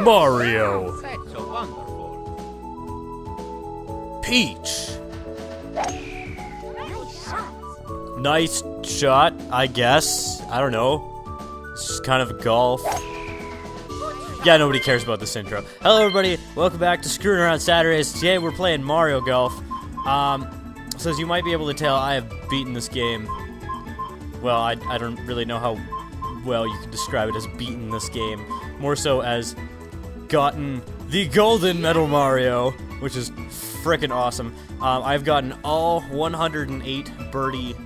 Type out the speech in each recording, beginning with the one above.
Mario. That's so wonderful. Peach. Nice shot, I guess. I don't know. It's just kind of a golf. Yeah, nobody cares about this intro. Hello, everybody. Welcome back to Screwing Around Saturdays. Today, we're playing Mario Golf. So as you might be able to tell, I have beaten this game. Well, I don't really know how well you could describe it as beaten this game. More so as gotten the golden medal Mario, which is frickin' awesome. I've gotten all 108 birdie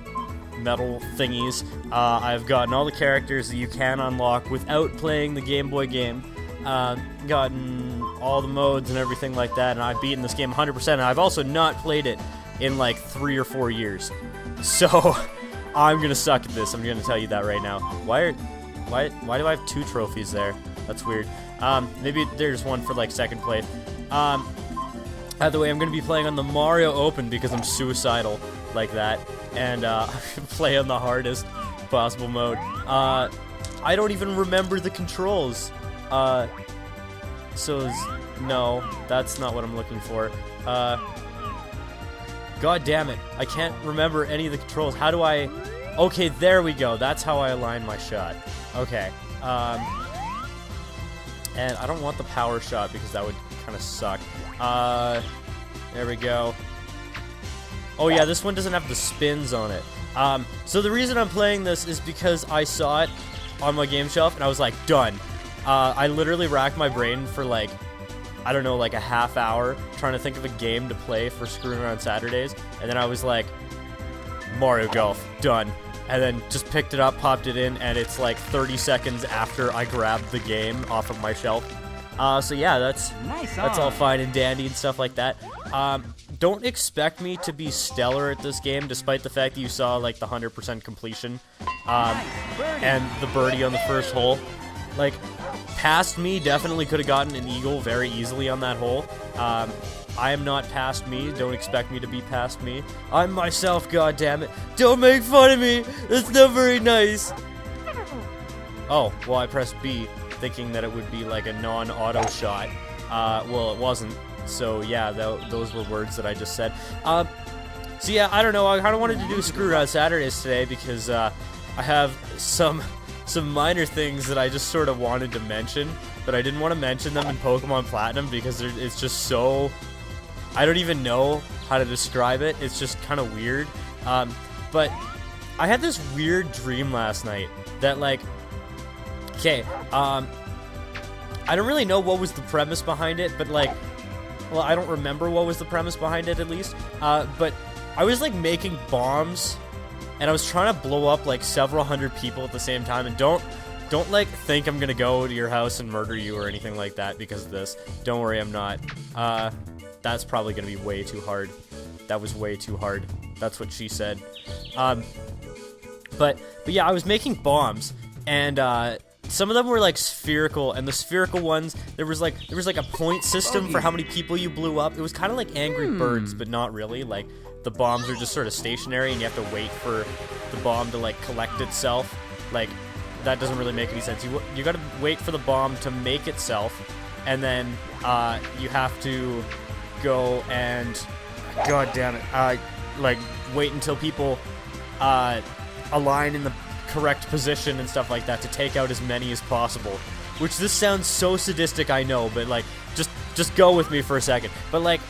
medal thingies. I've gotten all the characters that you can unlock without playing the Game Boy game. Gotten all the modes and everything like that, and I've beaten this game 100%, and I've also not played it in like 3 or 4 years. So, I'm gonna suck at this, I'm gonna tell you that right now. Why do I have 2 trophies there? That's weird. Maybe there's one for like second place. By the way, I'm gonna be playing on the Mario Open because I'm suicidal like that, and play on the hardest possible mode. I don't even remember the controls. No, that's not what I'm looking for. God damn it, I can't remember any of the controls. How do I... Okay, there we go. That's how I align my shot. Okay. And I don't want the power shot because that would kind of suck. There we go. Oh yeah, this one doesn't have the spins on it. So the reason I'm playing this is because I saw it on my game shelf and I was like, done. I literally racked my brain for like, I don't know, like a half hour trying to think of a game to play for Screwing Around Saturdays, and then I was like, Mario Golf, done. And then just picked it up, popped it in, and it's like 30 seconds after I grabbed the game off of my shelf. So yeah, that's all fine and dandy and stuff like that. Don't expect me to be stellar at this game, despite the fact that you saw like the 100% completion and the birdie on the first hole. Like, past me definitely could have gotten an eagle very easily on that hole. I am not past me. Don't expect me to be past me. I'm myself, goddammit. Don't make fun of me. That's not very nice. Oh, well, I pressed B, thinking that it would be like a non-auto shot. Well, it wasn't. So, yeah, those were words that I just said. So, yeah, I don't know. I kind of wanted to do Screw Around Saturdays today because I have some minor things that I just sort of wanted to mention, but I didn't want to mention them in Pokemon Platinum because it's just so... I don't even know how to describe it. It's just kind of weird. But I had this weird dream last night that, like... Okay, I don't really know what was the premise behind it, but, like... Well, I don't remember what was the premise behind it, at least. But I was, like, making bombs... And I was trying to blow up, like, several hundred people at the same time. And don't, like, think I'm gonna go to your house and murder you or anything like that because of this. Don't worry, I'm not. That's probably gonna be way too hard. That was way too hard. That's what she said. But yeah, I was making bombs. And, some of them were, like, spherical. And the spherical ones, there was like a point system for how many people you blew up. It was kind of like Angry Birds, but not really. Like... The bombs are just sort of stationary, and you have to wait for the bomb to, like, collect itself. Like, that doesn't really make any sense. You gotta wait for the bomb to make itself, and then, you have to go and... God damn it. Like, wait until people, align in the correct position and stuff like that to take out as many as possible. Which, this sounds so sadistic, I know, but, like, just go with me for a second. But, like,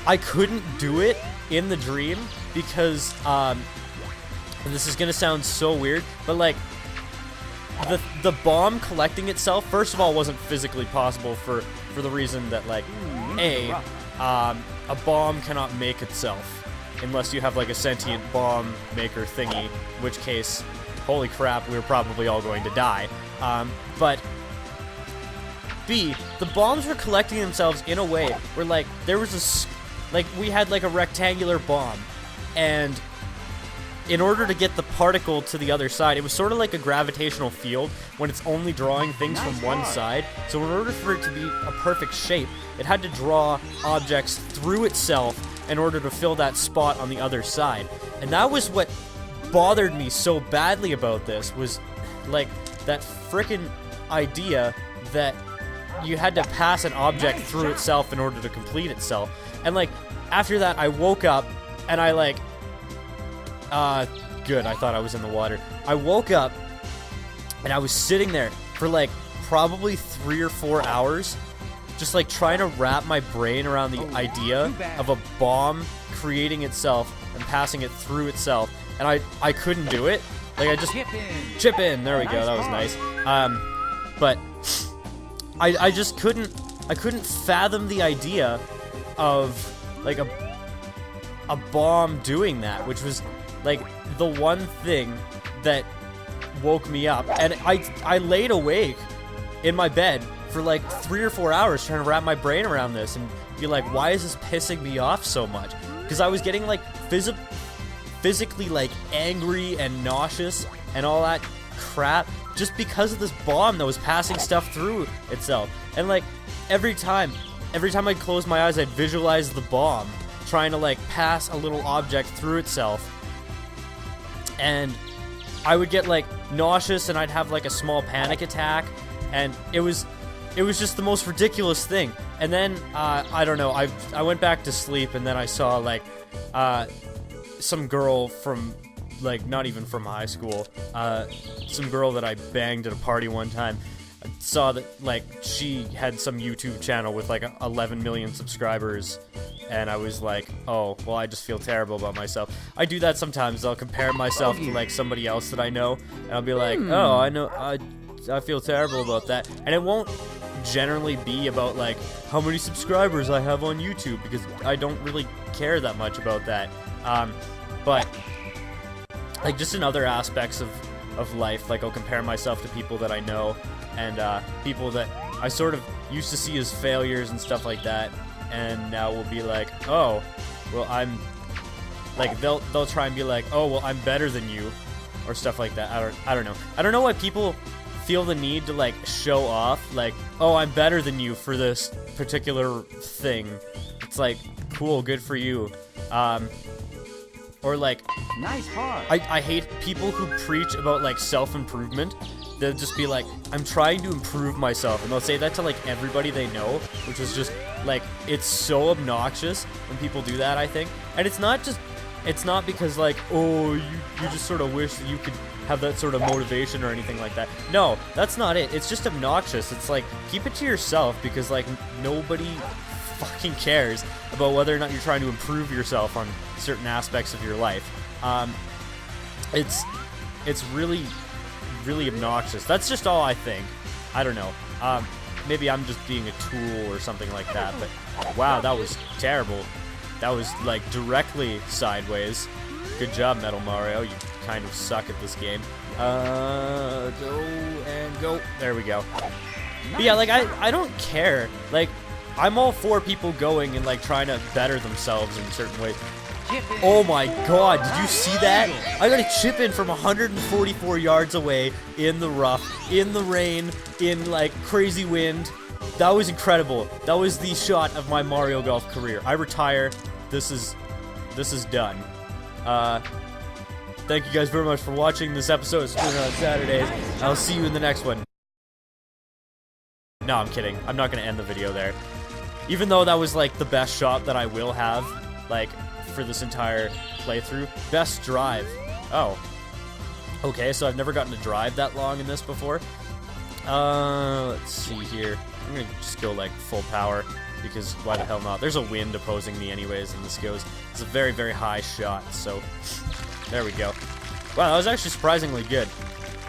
I couldn't do it in the dream because, and this is gonna sound so weird, but like, the bomb collecting itself, first of all, wasn't physically possible for the reason that, like, a bomb cannot make itself unless you have, like, a sentient bomb maker thingy, in which case, holy crap, we were probably all going to die. But B, the bombs were collecting themselves in a way where, like, there was like, we had, like, a rectangular bomb, and in order to get the particle to the other side, it was sort of like a gravitational field when it's only drawing things from one side. So in order for it to be a perfect shape, it had to draw objects through itself in order to fill that spot on the other side. And that was what bothered me so badly about this, was, like, that frickin' idea that you had to pass an object through itself in order to complete itself. And like after that, I woke up and I like, good, I thought I was in the water. I woke up and I was sitting there for like probably 3 or 4 hours, just like trying to wrap my brain around the idea of a bomb creating itself and passing it through itself, and I couldn't do it. Like I just chip in. There we go. That was nice. But I just couldn't fathom the idea of like a bomb doing that, which was like the one thing that woke me up. And I laid awake in my bed for like 3 or 4 hours trying to wrap my brain around this and be like, why is this pissing me off so much? Because I was getting like physically like angry and nauseous and all that crap just because of this bomb that was passing stuff through itself. And like every time I'd close my eyes, I'd visualize the bomb trying to like pass a little object through itself, and I would get like nauseous and I'd have like a small panic attack, and it was just the most ridiculous thing. And then I don't know, I went back to sleep, and then I saw like some girl from like not even from high school, some girl that I banged at a party one time. I saw that like she had some YouTube channel with like 11 million subscribers, and I was like, oh well, I just feel terrible about myself. I do that sometimes. I'll compare myself to like somebody else that I know, and I'll be like, oh, I know, I feel terrible about that. And it won't generally be about like how many subscribers I have on YouTube, because I don't really care that much about that. But like just in other aspects of life, like I'll compare myself to people that I know, and people that I sort of used to see as failures and stuff like that, and now will be like, oh, well, I'm like, they'll try and be like, oh, well, I'm better than you, or stuff like that. I don't know. I don't know why people feel the need to like show off, like, oh, I'm better than you for this particular thing. It's like, cool, good for you. Or like, nice part. I hate people who preach about like self-improvement. They'll just be like, I'm trying to improve myself, and they'll say that to like everybody they know, which is just like, it's so obnoxious when people do that, I think. And it's not because like, oh, you just sort of wish that you could have that sort of motivation or anything like that. No, that's not it. It's just obnoxious. It's like, keep it to yourself, because like nobody fucking cares about whether or not you're trying to improve yourself on certain aspects of your life. It's really obnoxious. That's just all I think. I don't know. Maybe I'm just being a tool or something like that, but wow, that was terrible. That was like directly sideways. Good job, Metal Mario. You kind of suck at this game. Go and go. There we go. But yeah, like I don't care. Like, I'm all for people going and like trying to better themselves in certain ways. Oh my god, did you see that? I got a chip in from 144 yards away in the rough, in the rain, in like crazy wind. That was incredible. That was the shot of my Mario Golf career. I retire. This is done. Thank you guys very much for watching this episode of Spin on Saturdays. I'll see you in the next one. No, I'm kidding. I'm not gonna end the video there. Even though that was like the best shot that I will have, like, for this entire playthrough. Best drive. Oh. Okay, so I've never gotten to drive that long in this before. Let's see here. I'm gonna just go like full power, because why the hell not? There's a wind opposing me anyways, and this goes. It's a very, very high shot, so there we go. Wow, that was actually surprisingly good.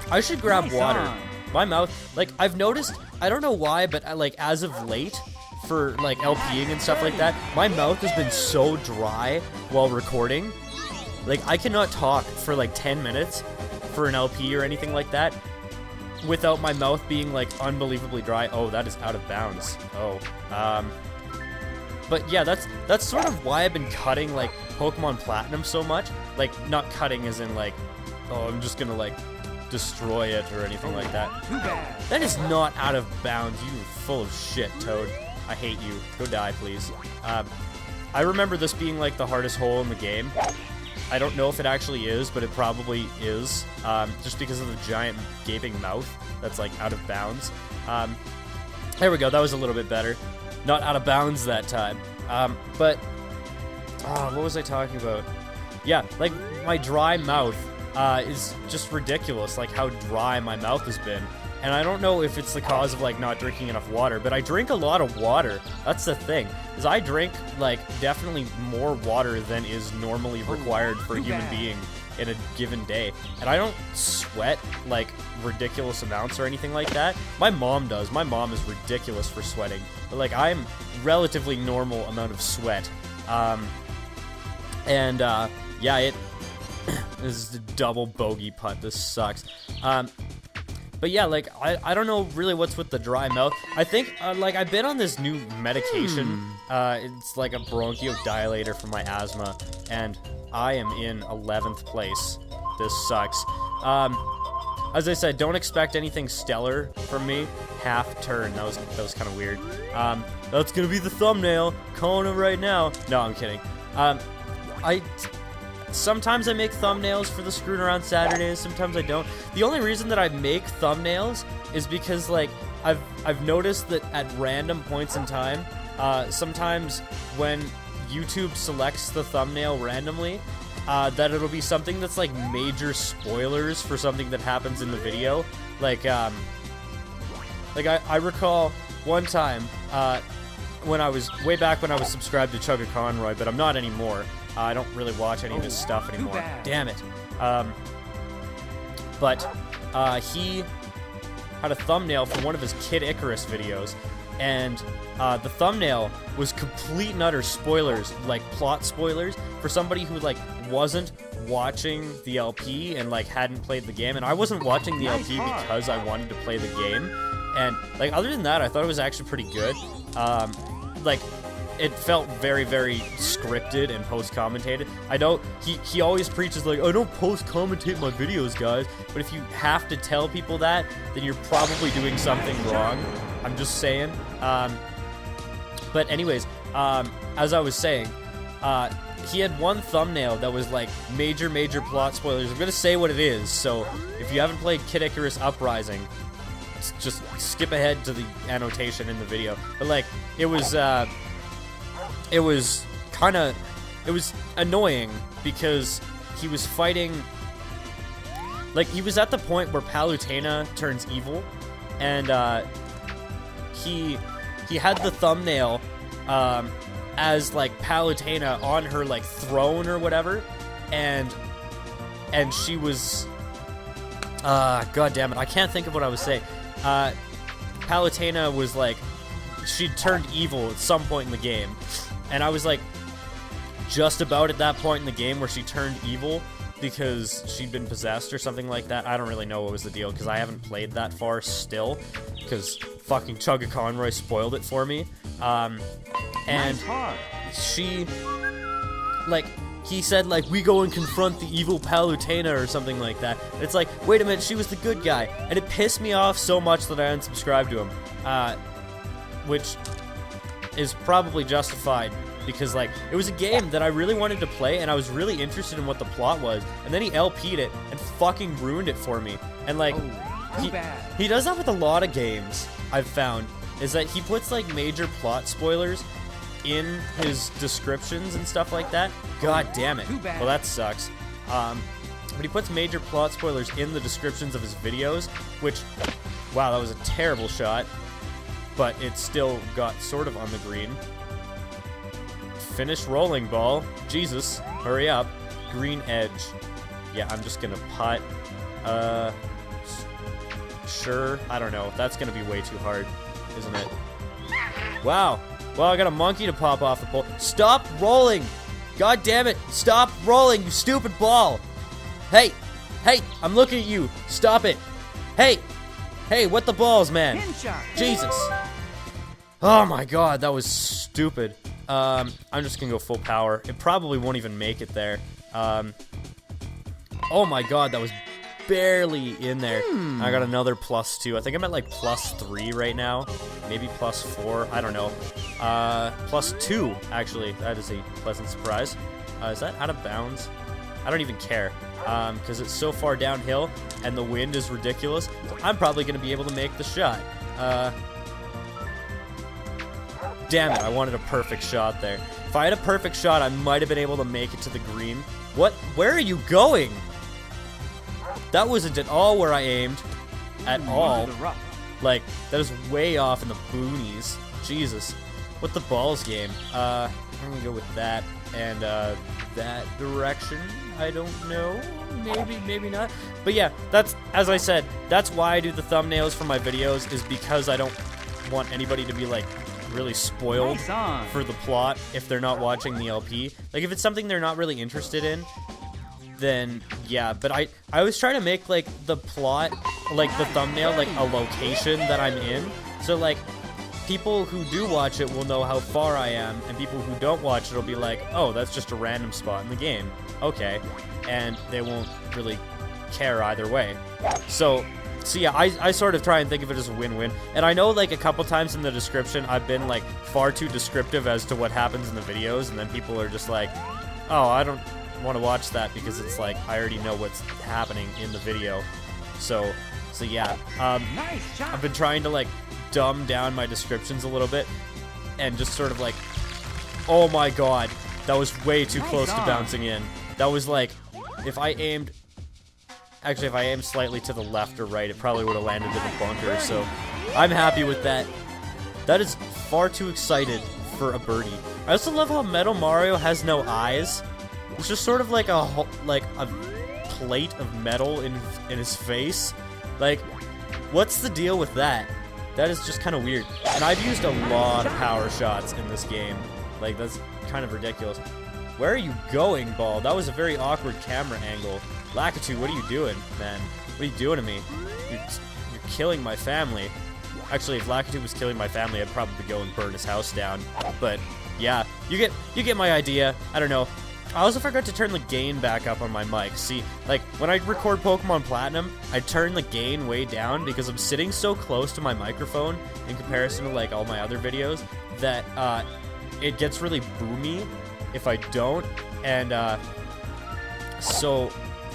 I should grab water. My mouth, like, I've noticed, I don't know why, but like as of late, for like LPing and stuff like that, my mouth has been so dry while recording. Like, I cannot talk for like 10 minutes for an LP or anything like that without my mouth being like unbelievably dry. Oh, that is out of bounds. Oh, but yeah, that's sort of why I've been cutting like Pokemon Platinum so much. Like, not cutting as in like, oh, I'm just gonna like destroy it or anything like that. That is not out of bounds. You're full of shit, Toad. I hate you. Go die, please. I remember this being like the hardest hole in the game. I don't know if it actually is, but it probably is, just because of the giant gaping mouth that's like out of bounds. There we go. That was a little bit better. Not out of bounds that time. But what was I talking about? Yeah, like my dry mouth is just ridiculous. Like how dry my mouth has been. And I don't know if it's the cause of like not drinking enough water, but I drink a lot of water. That's the thing, is I drink like definitely more water than is normally required for a human being in a given day. And I don't sweat like ridiculous amounts or anything like that. My mom does. My mom is ridiculous for sweating. But like I'm relatively normal amount of sweat. Yeah, this is a double bogey putt. This sucks. But yeah, like, I don't know really what's with the dry mouth. I think, like, I've been on this new medication. It's like a bronchodilator for my asthma, and I am in 11th place. This sucks. As I said, don't expect anything stellar from me. Half turn. That was kind of weird. That's gonna be the thumbnail. Calling it right now. No, I'm kidding. Sometimes I make thumbnails for the Screwing Around Saturdays, sometimes I don't. The only reason that I make thumbnails is because, like, I've noticed that at random points in time, sometimes when YouTube selects the thumbnail randomly, that it'll be something that's, like, major spoilers for something that happens in the video. Like, I recall one time, when I was, way back when I was subscribed to Chugga Conroy, but I'm not anymore. I don't really watch any of his stuff anymore. Damn it. But he had a thumbnail for one of his Kid Icarus videos, and the thumbnail was complete and utter spoilers, like plot spoilers, for somebody who like wasn't watching the LP and like hadn't played the game. And I wasn't watching the LP because I wanted to play the game. And like other than that, I thought it was actually pretty good. Like, it felt very, very scripted and post-commentated. I know he always preaches like, I don't post-commentate my videos, guys. But if you have to tell people that, then you're probably doing something wrong. I'm just saying. But anyways, as I was saying, he had one thumbnail that was like major plot spoilers. I'm gonna say what it is. So if you haven't played Kid Icarus Uprising, just skip ahead to the annotation in the video. But like, it was annoying because he was fighting, like, he was at the point where Palutena turns evil, and he had the thumbnail as like Palutena on her like throne or whatever, and she was god damn it, I can't think of what I was saying. Palutena was like, she turned evil at some point in the game, and I was like just about at that point in the game where she turned evil because she'd been possessed or something like that. I don't really know what was the deal because I haven't played that far still, because fucking Chugga Conroy spoiled it for me. And she, like, he said, like, we go and confront the evil Palutena or something like that. And it's like, wait a minute, she was the good guy. And it pissed me off so much that I unsubscribed to him. Which is probably justified, because, like, it was a game that I really wanted to play, and I was really interested in what the plot was. And then he LP'd it and fucking ruined it for me. And, like, he does that with a lot of games, I've found, is that he puts, like, major plot spoilers in his descriptions and stuff like that. God damn it. Well, that sucks. But he puts major plot spoilers in the descriptions of his videos, which, wow, that was a terrible shot, but it still got sort of on the green. Finish rolling ball. Jesus, hurry up. Green edge. Yeah, I'm just gonna putt. Sure, I don't know. That's gonna be way too hard, isn't it? Wow. Well, I got a monkey to pop off the pole. Stop rolling! God damn it! Stop rolling, you stupid ball! Hey! Hey! I'm looking at you! Stop it! Hey! Hey, what the balls, man? Jesus! Oh my god, that was stupid. I'm just gonna go full power. It probably won't even make it there. Oh my god, that was barely in there. I got another +2. I think I'm at like +3 right now. Maybe +4. I don't know. +2, actually. That is a pleasant surprise. Is that out of bounds? I don't even care. Because it's so far downhill and the wind is ridiculous. I'm probably going to be able to make the shot. Damn it, I wanted a perfect shot there. If I had a perfect shot, I might have been able to make it to the green. What? Where are you going? That wasn't at all where I aimed. At all. Like, that is way off in the boonies. Jesus. What the balls game? I'm gonna go with that. And, that direction. I don't know. Maybe, maybe not. But yeah, that's, as I said, that's why I do the thumbnails for my videos, is because I don't want anybody to be, like, really spoiled for the plot if they're not watching the LP. Like, if it's something they're not really interested in, then yeah. But I always try to make, like, the plot, like, the thumbnail, like, a location that I'm in. So, like, people who do watch it will know how far I am, and people who don't watch it will be like, oh, that's just a random spot in the game. Okay. And they won't really care either way. So yeah, I sort of try and think of it as a win-win. And I know, like, a couple times in the description, I've been, like, far too descriptive as to what happens in the videos, and then people are just like, oh, I don't want to watch that because it's like, I already know what's happening in the video. So yeah. Nice job. I've been trying to, like, dumb down my descriptions a little bit, and just sort of like, oh my god, that was way too close to bouncing in. That was like, if I aimed slightly to the left or right, it probably would have landed in the bunker, so I'm happy with that. That is far too excited for a birdie. I also love how Metal Mario has no eyes. It's just sort of like a plate of metal in his face. Like, what's the deal with that? That is just kind of weird. And I've used a lot of power shots in this game. Like, that's kind of ridiculous. Where are you going, ball? That was a very awkward camera angle. Lakitu, what are you doing, man? What are you doing to me? You're killing my family. Actually, if Lakitu was killing my family, I'd probably go and burn his house down. But yeah, you get my idea. I don't know. I also forgot to turn the gain back up on my mic. See, like, when I record Pokemon Platinum, I turn the gain way down because I'm sitting so close to my microphone in comparison to, like, all my other videos that it gets really boomy if I don't. And so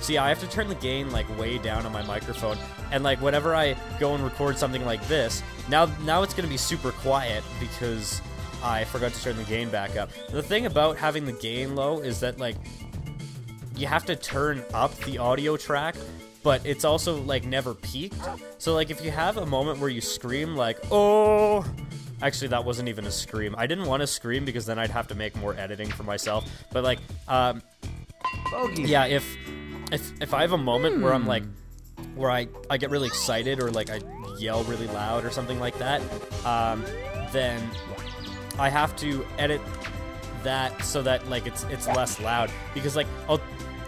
yeah, I have to turn the gain, like, way down on my microphone. And, like, whenever I go and record something like this, now it's gonna be super quiet because I forgot to turn the gain back up. The thing about having the gain low is that, like, you have to turn up the audio track, but it's also, like, never peaked. So, like, if you have a moment where you scream, like, oh... Actually, that wasn't even a scream. I didn't want to scream because then I'd have to make more editing for myself. But, like, yeah, if I have a moment where I'm, like, where I get really excited or, like, I yell really loud or something like that, then I have to edit that so that, like, it's less loud. Because, like,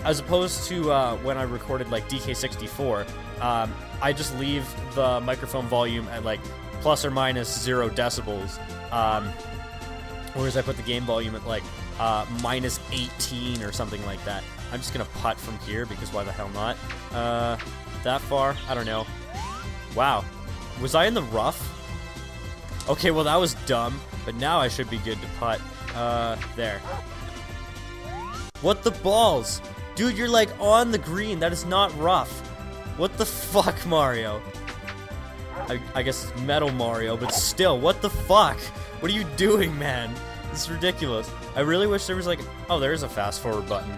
as opposed to when I recorded, like, DK64, I just leave the microphone volume at, like, plus or minus 0 decibels, whereas I put the game volume at, like, minus 18 or something like that. I'm just gonna putt from here because why the hell not? That far? I don't know. Wow. Was I in the rough? Okay, well, that was dumb, but now I should be good to putt. There. What the balls? Dude, you're, like, on the green. That is not rough. What the fuck, Mario? I guess it's Metal Mario, but still, what the fuck? What are you doing, man? This is ridiculous. I really wish there was, like... Oh, there is a fast forward button.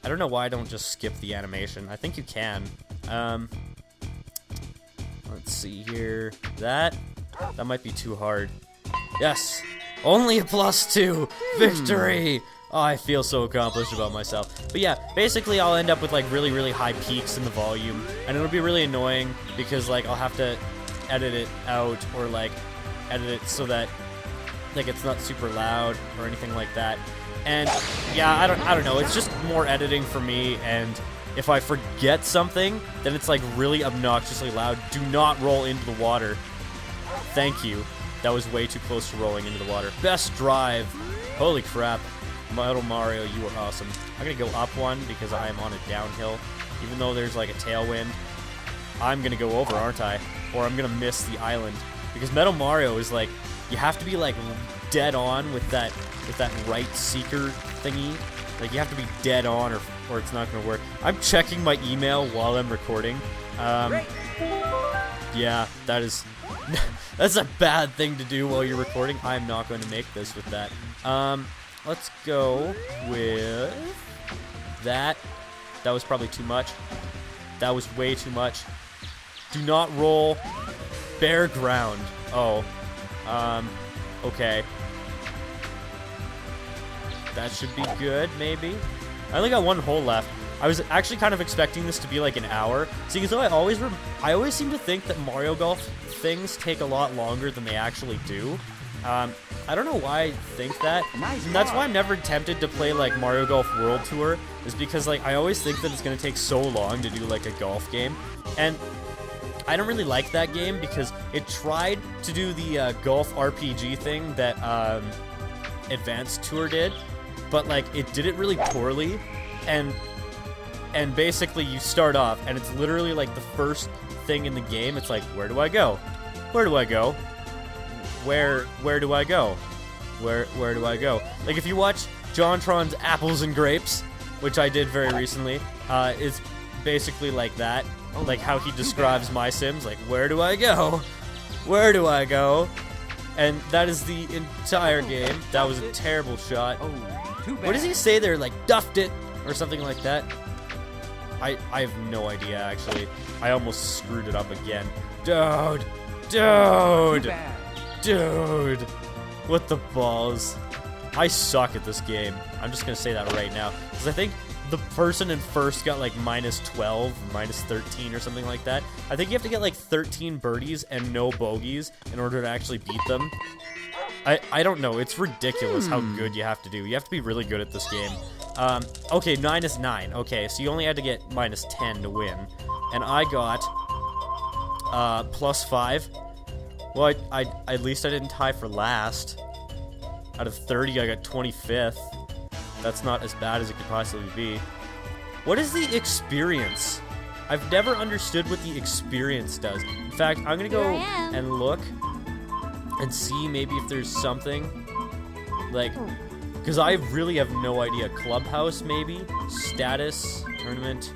I don't know why I don't just skip the animation. I think you can. Let's see here. That might be too hard. Yes! Only a +2! Victory! Oh, I feel so accomplished about myself. But yeah, basically I'll end up with, like, really, really high peaks in the volume. And it'll be really annoying because, like, I'll have to edit it out or, like, edit it so that, like, it's not super loud or anything like that. And yeah, I don't know, it's just more editing for me, and if I forget something, then it's, like, really obnoxiously loud. Do not roll into the water. Thank you. That was way too close to rolling into the water. Best drive. Holy crap. Metal Mario, you are awesome. I'm gonna go up one because I am on a downhill. Even though there's, like, a tailwind, I'm gonna go over, aren't I? Or I'm gonna miss the island. Because Metal Mario is, like, you have to be, like, dead on with that right seeker thingy. Like, you have to be dead on or it's not gonna work. I'm checking my email while I'm recording. Yeah, that is That's a bad thing to do while you're recording. I'm not going to make this with that. Let's go with that. That was probably too much. That was way too much. Do not roll. Bare ground. Oh. Okay. That should be good, maybe. I only got one hole left. I was actually kind of expecting this to be like an hour. Seeing as though I always seem to think that Mario Golf things take a lot longer than they actually do. I don't know why I think that. And that's why I'm never tempted to play like Mario Golf World Tour, is because like I always think that it's gonna take so long to do like a golf game. And I don't really like that game because it tried to do the golf RPG thing that Advanced Tour did, but like it did it really poorly, and basically you start off and it's literally like the first thing in the game. It's like, where do I go? Where do I go? Where do I go? Where do I go? Like if you watch JonTron's Apples and Grapes, which I did very recently, it's basically like that. Like how he describes My Sims, like, where do I go? Where do I go? And that is the entire game. That was a terrible shot. What does he say there? Like, duffed it or something like that? I have no idea, actually. I almost screwed it up again. Dude! What the balls? I suck at this game. I'm just gonna say that right now. Because I think the person in first got like -12, -13 or something like that. I think you have to get like 13 birdies and no bogeys in order to actually beat them. I don't know. It's ridiculous how good you have to do. You have to be really good at this game. Okay, -9. Okay, so you only had to get -10 to win. And I got +5. Well, at least I didn't tie for last. Out of 30, I got 25th. That's not as bad as it could possibly be. What is the experience? I've never understood what the experience does. In fact, I'm gonna go and look and see maybe if there's something. Like, because I really have no idea. Clubhouse, maybe? Status, tournament.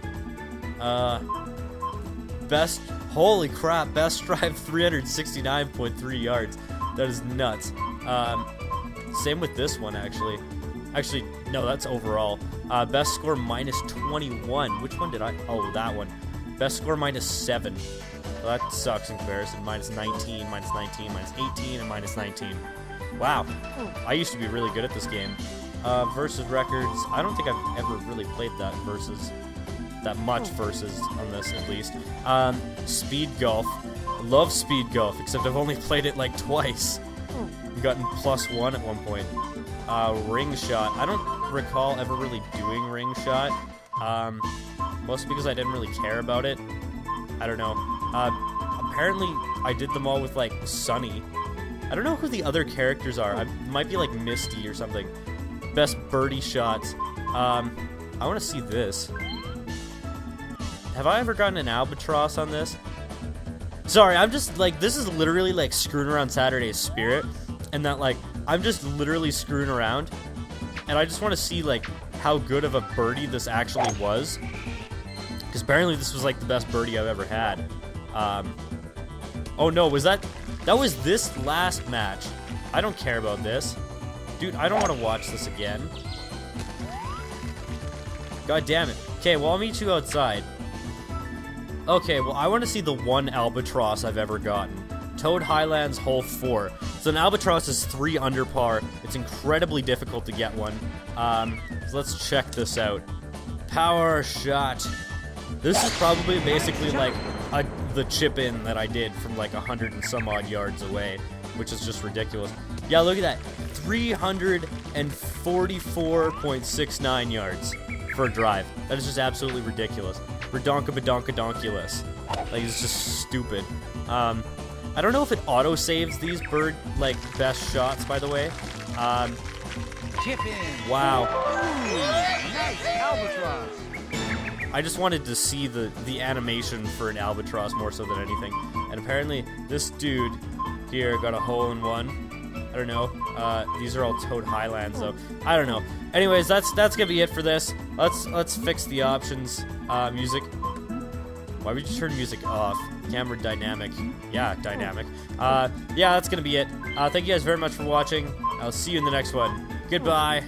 Best, holy crap, best drive 369.3 yards. That is nuts. Same with this one, actually. Actually, no, that's overall. Best score -21. Which one did I? Oh, that one. Best score -7. Well, that sucks in comparison. -19, -19, -18, and -19. Wow. I used to be really good at this game. Versus records. I don't think I've ever really played that much versus on this, at least. Speed golf. Love speed golf, except I've only played it like twice. I've gotten +1 at one point. Ring shot. I don't recall ever really doing ring shot. Mostly because I didn't really care about it. I don't know. Apparently, I did them all with, like, Sunny. I don't know who the other characters are. It might be, like, Misty or something. Best birdie shots. I want to see this. Have I ever gotten an albatross on this? Sorry, I'm just, like, this is literally, like, Screwing Around Saturday's spirit. And that, like, I'm just literally screwing around. And I just want to see, like, how good of a birdie this actually was. Because apparently this was, like, the best birdie I've ever had. Oh, no, that was this last match. I don't care about this. Dude, I don't want to watch this again. God damn it. Okay, well, I'll meet you outside. Okay, well, I want to see the one albatross I've ever gotten. Toad Highlands Hole 4. So an albatross is 3 under par. It's incredibly difficult to get one. So let's check this out. Power shot. This is probably basically like the chip in that I did from like 100 and some odd yards away, which is just ridiculous. Yeah, look at that. 344.69 yards for a drive. That is just absolutely ridiculous. Redonka-badonka-donkulous. Like, it's just stupid. I don't know if it auto-saves these best shots, by the way. Chip in. Wow. Ooh, nice albatross. I just wanted to see the animation for an albatross more so than anything. And apparently, this dude here got a hole-in-one. I don't know. These are all Toad Highlands, though. I don't know. Anyways, that's gonna be it for this. Let's fix the options. Music. Why would you turn music off? Camera dynamic. Yeah, dynamic. Yeah, that's gonna be it. Thank you guys very much for watching. I'll see you in the next one. Goodbye.